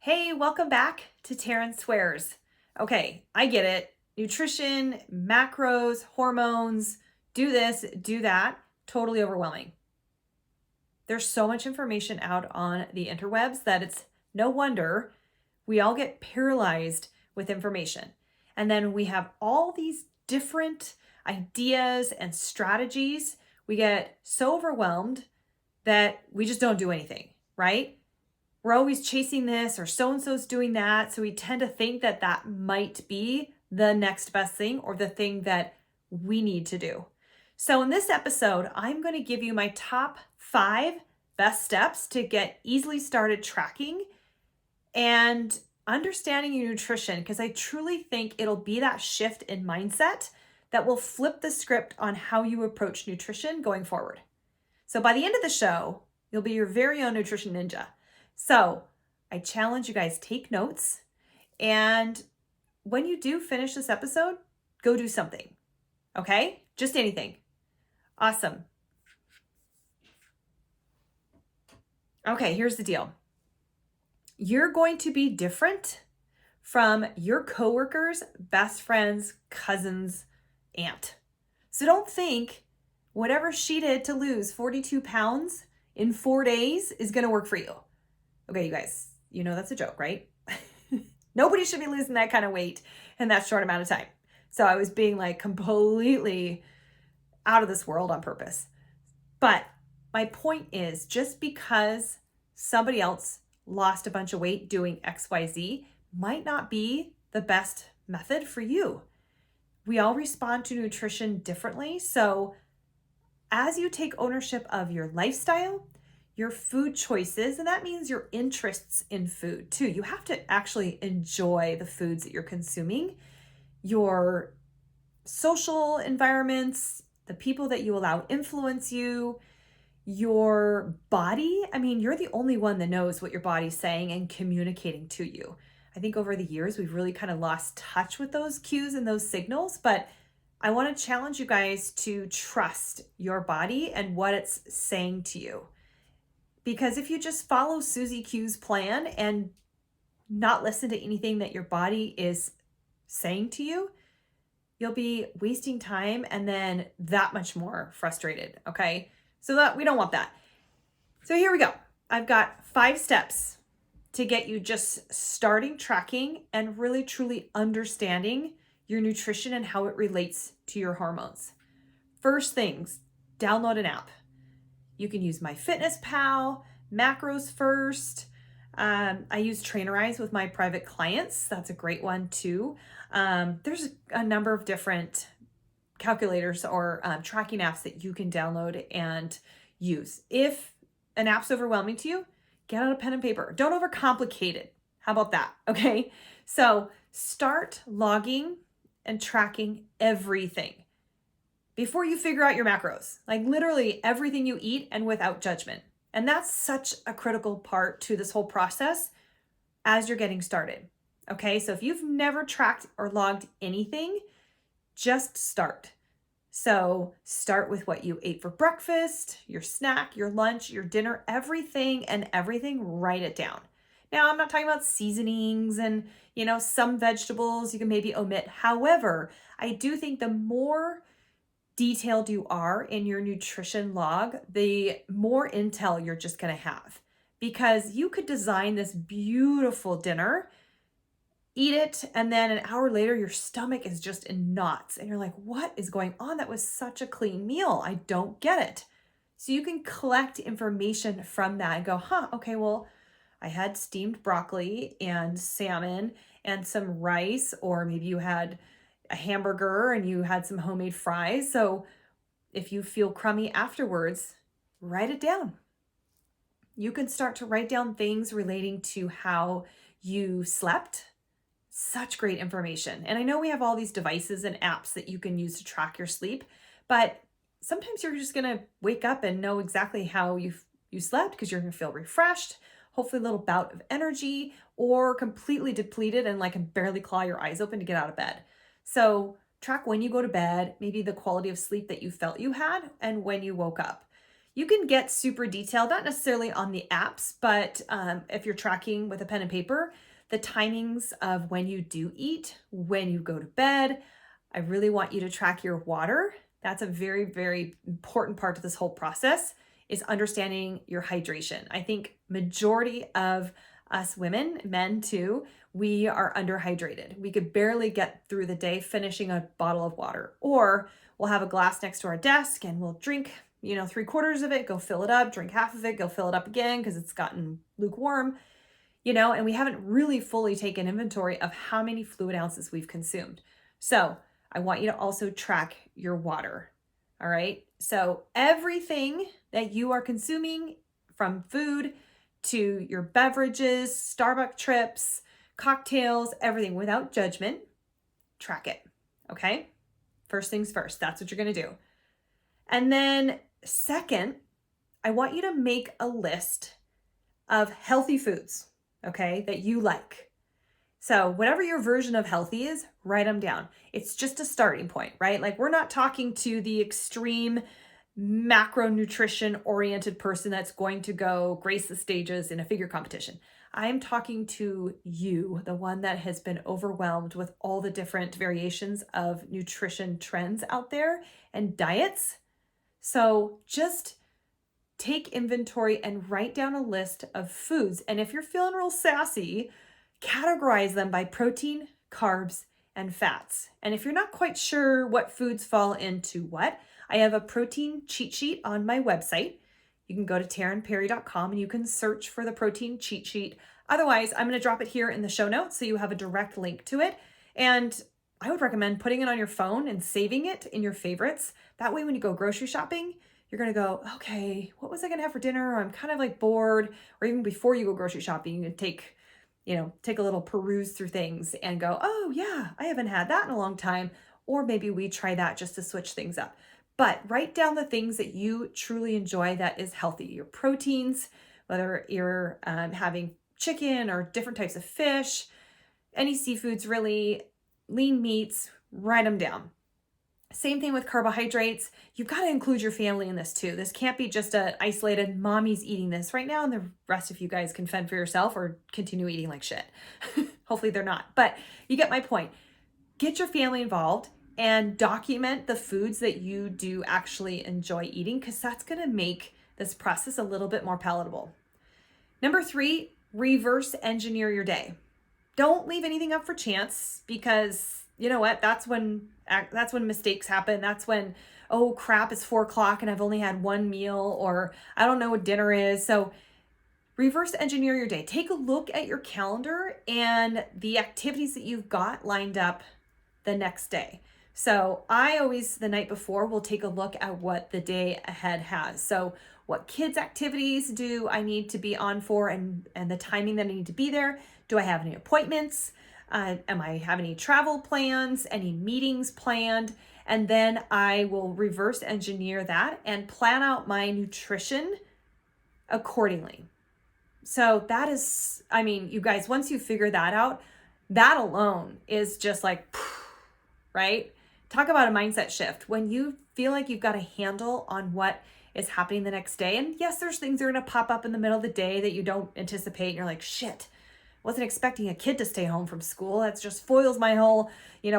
Hey, welcome back to Taryn Swears. Okay, I get it. Nutrition, macros, hormones, do this, do that, totally overwhelming. There's so much information out on the interwebs that it's no wonder we all get paralyzed with information. And then we have all these different ideas and strategies. We get so overwhelmed that we just don't do anything, right? We're always chasing this or so and so's doing that. So we tend to think that that might be the next best thing or the thing that we need to do. So in this episode, I'm going to give you my top 5 best steps to get easily started tracking and understanding your nutrition, because I truly think it'll be that shift in mindset that will flip the script on how you approach nutrition going forward. So by the end of the show, you'll be your very own nutrition ninja. So I challenge you guys, take notes. And when you do finish this episode, go do something. Okay? Just anything. Awesome. Okay, here's the deal. You're going to be different from your coworkers, best friends, cousins, aunt. So don't think whatever she did to lose 42 pounds in 4 days is going to work for you. Okay, you guys, you know that's a joke, right? Nobody should be losing that kind of weight in that short amount of time. So I was being like completely out of this world on purpose. But my point is, just because somebody else lost a bunch of weight doing XYZ might not be the best method for you. We all respond to nutrition differently. So as you take ownership of your lifestyle, your food choices, and that means your interests in food too. You have to actually enjoy the foods that you're consuming, your social environments, the people that you allow influence you, your body. I mean, you're the only one that knows what your body's saying and communicating to you. I think over the years, we've really kind of lost touch with those cues and those signals, but I want to challenge you guys to trust your body and what it's saying to you. Because if you just follow Susie Q's plan and not listen to anything that your body is saying to you, you'll be wasting time and then that much more frustrated, okay? So that we don't want that. So here we go. I've got 5 steps to get you just starting tracking and really truly understanding your nutrition and how it relates to your hormones. First things, download an app. You can use MyFitnessPal, Macros First. I use Trainerize with my private clients. That's a great one too. There's a number of different calculators or tracking apps that you can download and use. If an app's overwhelming to you, get out a pen and paper. Don't overcomplicate it. How about that? Okay. So start logging and tracking everything before you figure out your macros, like literally everything you eat and without judgment. And that's such a critical part to this whole process as you're getting started. Okay, so if you've never tracked or logged anything, just start. So start with what you ate for breakfast, your snack, your lunch, your dinner, everything, write it down. Now, I'm not talking about seasonings and, some vegetables you can maybe omit. However, I do think the more detailed you are in your nutrition log, the more intel you're just going to have, because you could design this beautiful dinner, eat it, and then an hour later your stomach is just in knots and you're like, what is going on? That was such a clean meal. I don't get it. So you can collect information from that and go, okay, well, I had steamed broccoli and salmon and some rice, or maybe you had a hamburger and you had some homemade fries. So if you feel crummy afterwards, write it down. You can start to write down things relating to how you slept. Such great information. And I know we have all these devices and apps that you can use to track your sleep, but sometimes you're just going to wake up and know exactly how you slept, because you're going to feel refreshed, hopefully a little bout of energy, or completely depleted and can barely claw your eyes open to get out of bed. So track when you go to bed, maybe the quality of sleep that you felt you had, and when you woke up. You can get super detailed, not necessarily on the apps, but if you're tracking with a pen and paper, the timings of when you do eat, when you go to bed. I really want you to track your water. That's a very, very important part of this whole process, is understanding your hydration. I think majority of us women, men too, we are underhydrated. We could barely get through the day finishing a bottle of water, or we'll have a glass next to our desk and we'll drink, 3/4 of it, go fill it up, drink half of it, go fill it up again because it's gotten lukewarm, and we haven't really fully taken inventory of how many fluid ounces we've consumed. So I want you to also track your water. All right. So everything that you are consuming, from food to your beverages, Starbucks trips, cocktails, everything, without judgment, track it. Okay. First things first, that's what you're going to do. And then second, I want you to make a list of healthy foods, okay, that you like. So whatever your version of healthy is, write them down. It's just a starting point, right? Like, we're not talking to the extreme macronutrition oriented person that's going to go grace the stages in a figure competition. I'm talking to you, the one that has been overwhelmed with all the different variations of nutrition trends out there and diets. So just take inventory and write down a list of foods. And if you're feeling real sassy, categorize them by protein, carbs, and fats. And if you're not quite sure what foods fall into what, I have a protein cheat sheet on my website. You can go to tarynperry.com and you can search for the protein cheat sheet. Otherwise, I'm going to drop it here in the show notes so you have a direct link to it. And I would recommend putting it on your phone and saving it in your favorites. That way, when you go grocery shopping, you're going to go, okay, what was I going to have for dinner? I'm kind of like bored. Or even before you go grocery shopping, you can take a little peruse through things and go, oh yeah, I haven't had that in a long time. Or maybe we try that just to switch things up. But write down the things that you truly enjoy that is healthy. Your proteins, whether you're having chicken or different types of fish, any seafoods really, lean meats, write them down. Same thing with carbohydrates. You've got to include your family in this too. This can't be just an isolated mommy's eating this right now and the rest of you guys can fend for yourself or continue eating like shit. Hopefully they're not, but you get my point. Get your family involved and document the foods that you do actually enjoy eating, because that's going to make this process a little bit more palatable. Number 3, reverse engineer your day. Don't leave anything up for chance, because you know what? That's when mistakes happen. That's when, oh crap, it's 4:00 and I've only had one meal, or I don't know what dinner is. So reverse engineer your day. Take a look at your calendar and the activities that you've got lined up the next day. So I always, the night before, will take a look at what the day ahead has. So what kids' activities do I need to be on for, and the timing that I need to be there? Do I have any appointments? Am I have any travel plans, any meetings planned? And then I will reverse engineer that and plan out my nutrition accordingly. So that is, you guys, once you figure that out, that alone is just like, right? Talk about a mindset shift. When you feel like you've got a handle on what is happening the next day, and yes, there's things that are going to pop up in the middle of the day that you don't anticipate, and you're like, shit, wasn't expecting a kid to stay home from school. That just foils my whole,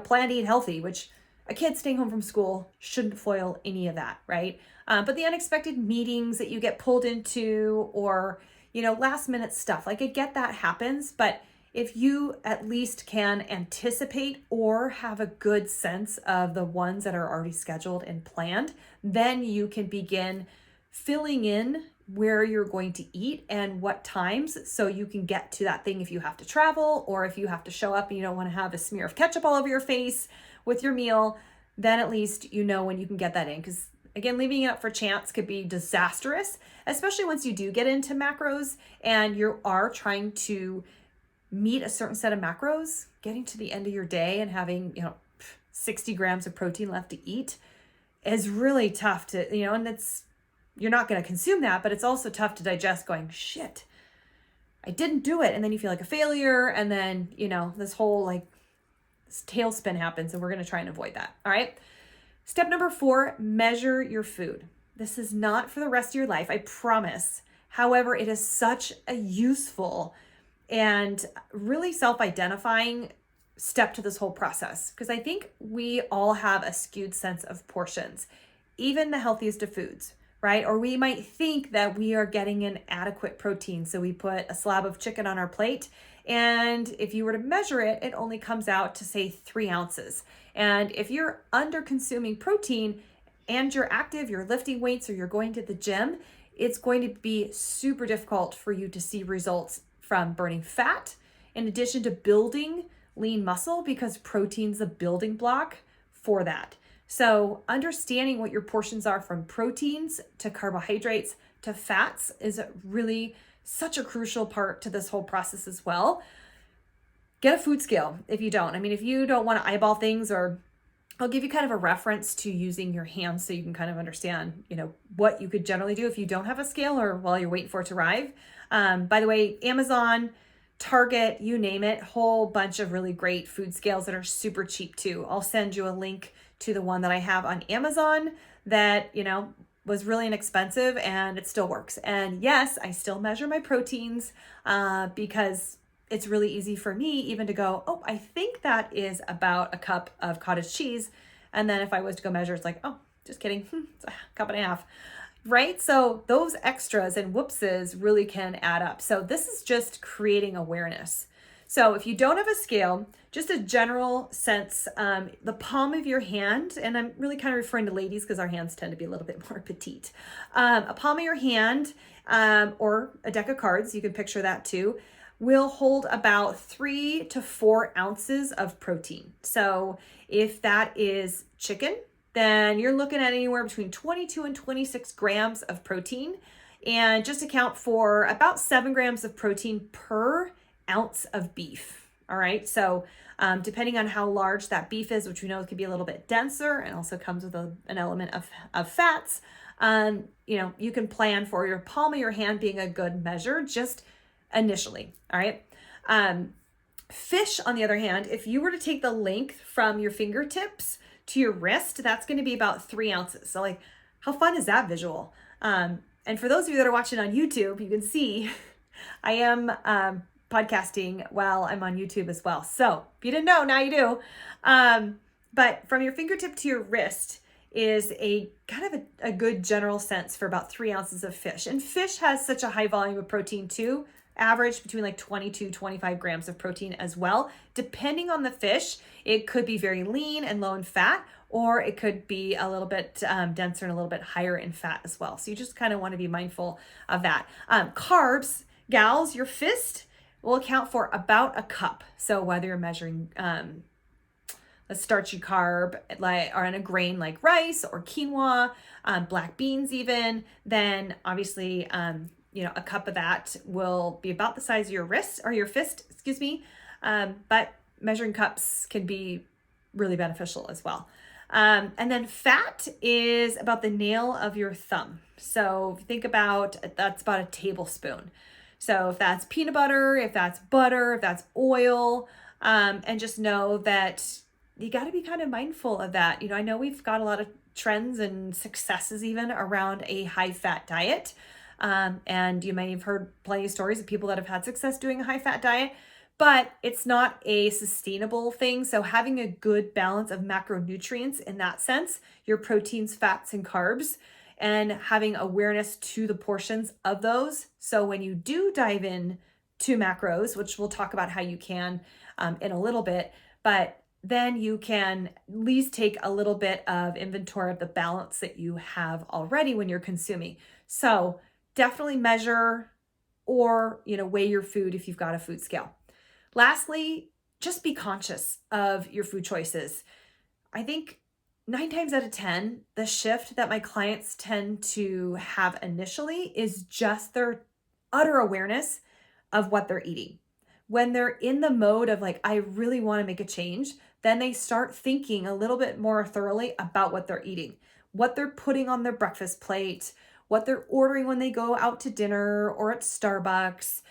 plan to eat healthy, which a kid staying home from school shouldn't foil any of that, right? But the unexpected meetings that you get pulled into, or, last minute stuff, like I get that happens, but if you at least can anticipate or have a good sense of the ones that are already scheduled and planned, then you can begin filling in where you're going to eat and what times, so you can get to that thing if you have to travel, or if you have to show up and you don't want to have a smear of ketchup all over your face with your meal, then at least you know when you can get that in. Because again, leaving it up for chance could be disastrous, especially once you do get into macros and you are trying to meet a certain set of macros. Getting to the end of your day and having 60 grams of protein left to eat is really tough to, and you're not going to consume that, but it's also tough to digest, going, shit, I didn't do it. And then you feel like a failure. And then, this whole this tailspin happens, and we're going to try and avoid that. All right. Step number 4, measure your food. This is not for the rest of your life, I promise. However, it is such a useful and really self-identifying step to this whole process, because I think we all have a skewed sense of portions, even the healthiest of foods, right? Or we might think that we are getting an adequate protein. So we put a slab of chicken on our plate, and if you were to measure it, it only comes out to say 3 ounces. And if you're under consuming protein and you're active, you're lifting weights, or you're going to the gym, it's going to be super difficult for you to see results from burning fat, in addition to building lean muscle, because protein's a building block for that. So understanding what your portions are, from proteins to carbohydrates to fats, is really such a crucial part to this whole process as well. Get a food scale if you don't. I mean, if you don't want to eyeball things, or I'll give you kind of a reference to using your hands so you can kind of understand, what you could generally do if you don't have a scale, or while you're waiting for it to arrive. By the way, Amazon, Target, you name it, whole bunch of really great food scales that are super cheap too. I'll send you a link to the one that I have on Amazon that, was really inexpensive, and it still works. And yes, I still measure my proteins because it's really easy for me even to go, oh, I think that is about a cup of cottage cheese. And then if I was to go measure, it's like, oh, just kidding, it's a cup and a half, right? So those extras and whoopses really can add up. So this is just creating awareness. So if you don't have a scale, just a general sense, the palm of your hand, and I'm really kind of referring to ladies because our hands tend to be a little bit more petite. A palm of your hand, or a deck of cards, you can picture that too, will hold about 3 to 4 ounces of protein. So if that is chicken, then you're looking at anywhere between 22 and 26 grams of protein, and just account for about 7 grams of protein per ounce of beef. All right. So depending on how large that beef is, which we know could be a little bit denser and also comes with an element of fats, you can plan for your palm of your hand being a good measure just initially. All right. Fish, on the other hand, if you were to take the length from your fingertips to your wrist, that's going to be about 3 ounces. So like, how fun is that visual? And for those of you that are watching on YouTube, you can see I am podcasting while I'm on YouTube as well. So if you didn't know, now you do. But from your fingertip to your wrist is a kind of a good general sense for about 3 ounces of fish. And fish has such a high volume of protein too, average between like 22, 25 grams of protein as well. Depending on the fish, it could be very lean and low in fat, or it could be a little bit denser and a little bit higher in fat as well. So you just kind of want to be mindful of that. Carbs, gals, your fist will account for about a cup. So whether you're measuring a starchy carb or in a grain like rice or quinoa, black beans even, then obviously a cup of that will be about the size of your wrist or your fist, excuse me. But measuring cups can be really beneficial as well. And then fat is about the nail of your thumb. So if you think about, that's about a tablespoon. So if that's peanut butter, if that's butter, if that's oil, and just know that you got to be kind of mindful of that. I know we've got a lot of trends and successes even around a high fat diet. And you may have heard plenty of stories of people that have had success doing a high fat diet, but it's not a sustainable thing. So having a good balance of macronutrients in that sense, your proteins, fats, and carbs, and having awareness to the portions of those. So when you do dive in to macros, which we'll talk about how you can in a little bit, but then you can at least take a little bit of inventory of the balance that you have already when you're consuming. So definitely measure or, weigh your food if you've got a food scale. Lastly, just be conscious of your food choices. I think 9 times out of 10, the shift that my clients tend to have initially is just their utter awareness of what they're eating. When they're in the mode of like, I really want to make a change, then they start thinking a little bit more thoroughly about what they're eating, what they're putting on their breakfast plate, what they're ordering when they go out to dinner or at Starbucks,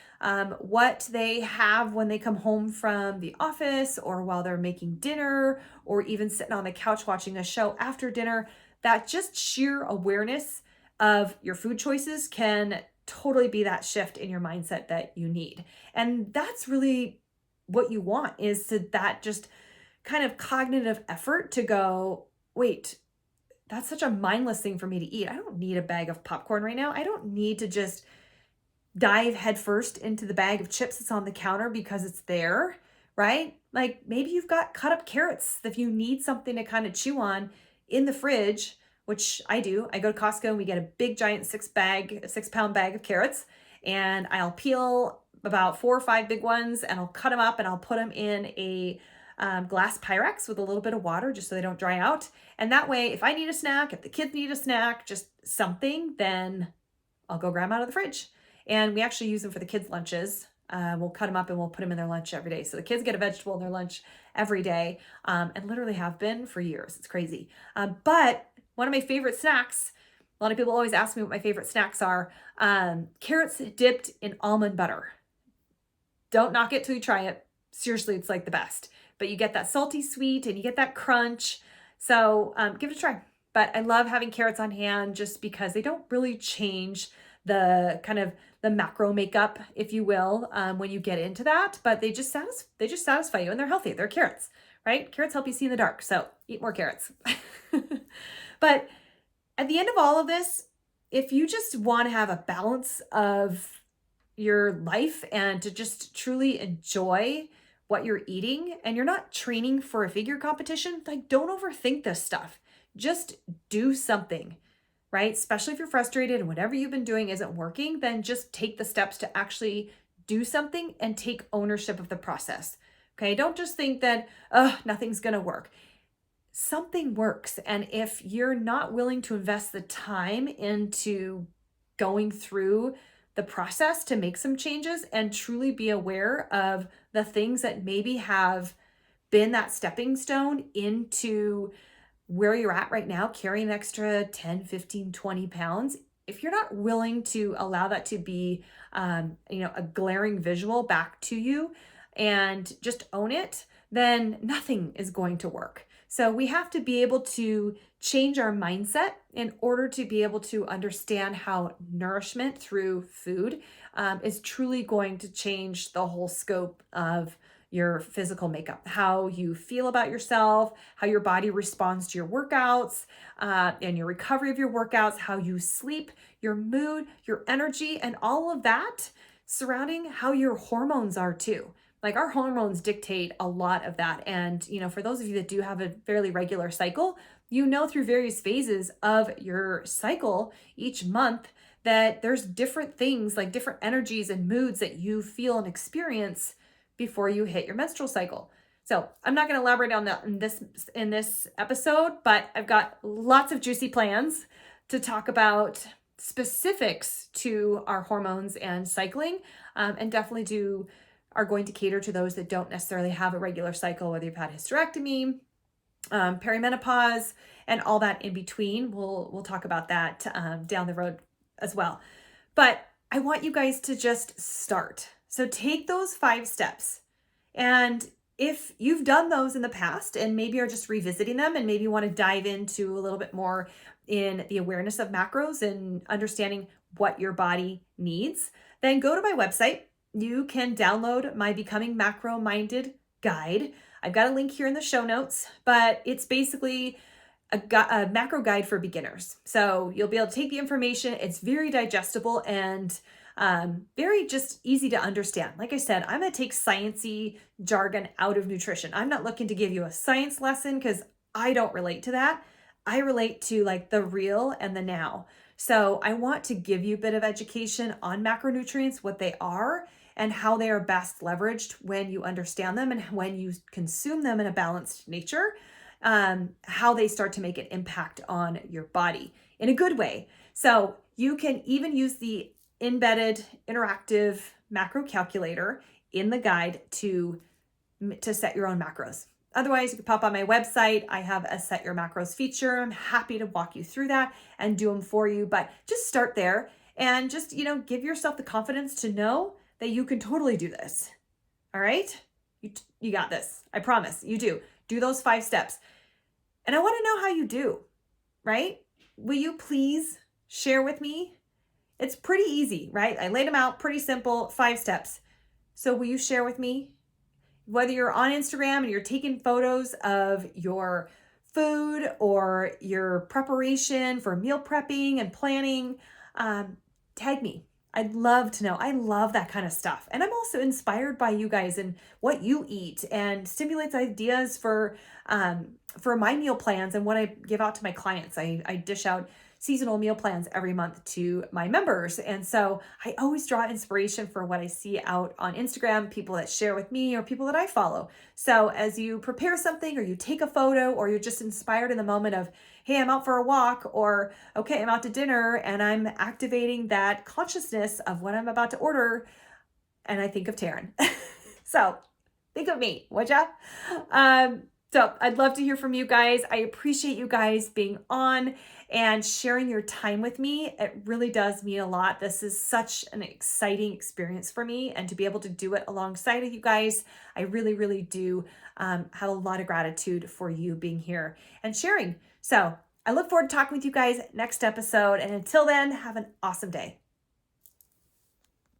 what they have when they come home from the office or while they're making dinner or even sitting on the couch watching a show after dinner. That just sheer awareness of your food choices can totally be that shift in your mindset that you need. And that's really what you want, is to that just kind of cognitive effort to go, wait, that's such a mindless thing for me to eat. I don't need a bag of popcorn right now. I don't need to just dive headfirst into the bag of chips that's on the counter because it's there, right? Like maybe you've got cut up carrots if you need something to kind of chew on in the fridge, which I do. I go to Costco and we get a big giant 6 pound bag of carrots, and I'll peel about 4 or 5 big ones and I'll cut them up and I'll put them in a glass Pyrex with a little bit of water just so they don't dry out. And that way, if I need a snack, if the kids need a snack, just something, then I'll go grab them out of the fridge. And we actually use them for the kids' lunches. We'll cut them up and we'll put them in their lunch every day. So the kids get a vegetable in their lunch every day, and literally have been for years. It's crazy. But one of my favorite snacks, a lot of people always ask me what my favorite snacks are, carrots dipped in almond butter. Don't knock it till you try it. Seriously, it's like the best. But you get that salty sweet and you get that crunch. So give it a try. But I love having carrots on hand just because they don't really change the kind of the macro makeup, if you will, when you get into that. But they just satisfy you, and they're healthy. They're carrots, right? Carrots help you see in the dark. So eat more carrots. But at the end of all of this, if you just want to have a balance of your life and to just truly enjoy what you're eating, and you're not training for a figure competition, like don't overthink this stuff. Just do something, right? Especially if you're frustrated and whatever you've been doing isn't working, then just take the steps to actually do something and take ownership of the process. Okay. Don't just think that, oh, nothing's going to work. Something works. And if you're not willing to invest the time into going through the process to make some changes and truly be aware of the things that maybe have been that stepping stone into where you're at right now, carrying an extra 10, 15, 20 pounds, if you're not willing to allow that to be, a glaring visual back to you and just own it, then nothing is going to work. So we have to be able to change our mindset in order to be able to understand how nourishment through food is truly going to change the whole scope of your physical makeup, how you feel about yourself, how your body responds to your workouts, and your recovery of your workouts, how you sleep, your mood, your energy, and all of that surrounding how your hormones are too. Like our hormones dictate a lot of that. And, for those of you that do have a fairly regular cycle, through various phases of your cycle each month that there's different things, like different energies and moods that you feel and experience before you hit your menstrual cycle. So I'm not going to elaborate on that in this episode, but I've got lots of juicy plans to talk about specifics to our hormones and cycling, and definitely are going to cater to those that don't necessarily have a regular cycle, whether you've had hysterectomy, perimenopause, and all that in between. We'll talk about that down the road as well. But I want you guys to just start. So take those 5 steps. And if you've done those in the past and maybe are just revisiting them and maybe want to dive into a little bit more in the awareness of macros and understanding what your body needs, then go to my website. You can download my Becoming Macro Minded guide. I've got a link here in the show notes, but it's basically a macro guide for beginners. So you'll be able to take the information. It's very digestible and very just easy to understand. Like I said, I'm going to take sciencey jargon out of nutrition. I'm not looking to give you a science lesson because I don't relate to that. I relate to like the real and the now. So I want to give you a bit of education on macronutrients, what they are, and how they are best leveraged when you understand them and when you consume them in a balanced nature, how they start to make an impact on your body in a good way. So you can even use the embedded interactive macro calculator in the guide to set your own macros. Otherwise, you can pop on my website. I have a Set Your Macros feature. I'm happy to walk you through that and do them for you, but just start there and just, give yourself the confidence to know that you can totally do this. All right? You got this. I promise you do. Do those 5 steps. And I want to know how you do, right? Will you please share with me. It's pretty easy, right? I laid them out pretty simple, 5 steps. So will you share with me? Whether you're on Instagram and you're taking photos of your food or your preparation for meal prepping and planning, tag me. I'd love to know. I love that kind of stuff. And I'm also inspired by you guys and what you eat, and stimulates ideas for my meal plans and what I give out to my clients. I dish out seasonal meal plans every month to my members. And so I always draw inspiration for what I see out on Instagram, people that share with me or people that I follow. So as you prepare something, or you take a photo, or you're just inspired in the moment of, hey, I'm out for a walk, or okay, I'm out to dinner, and I'm activating that consciousness of what I'm about to order, and I think of Taryn. So think of me, would ya? So I'd love to hear from you guys. I appreciate you guys being on and sharing your time with me. It really does mean a lot. This is such an exciting experience for me, and to be able to do it alongside of you guys, I really, really do have a lot of gratitude for you being here and sharing. So I look forward to talking with you guys next episode. And until then, have an awesome day.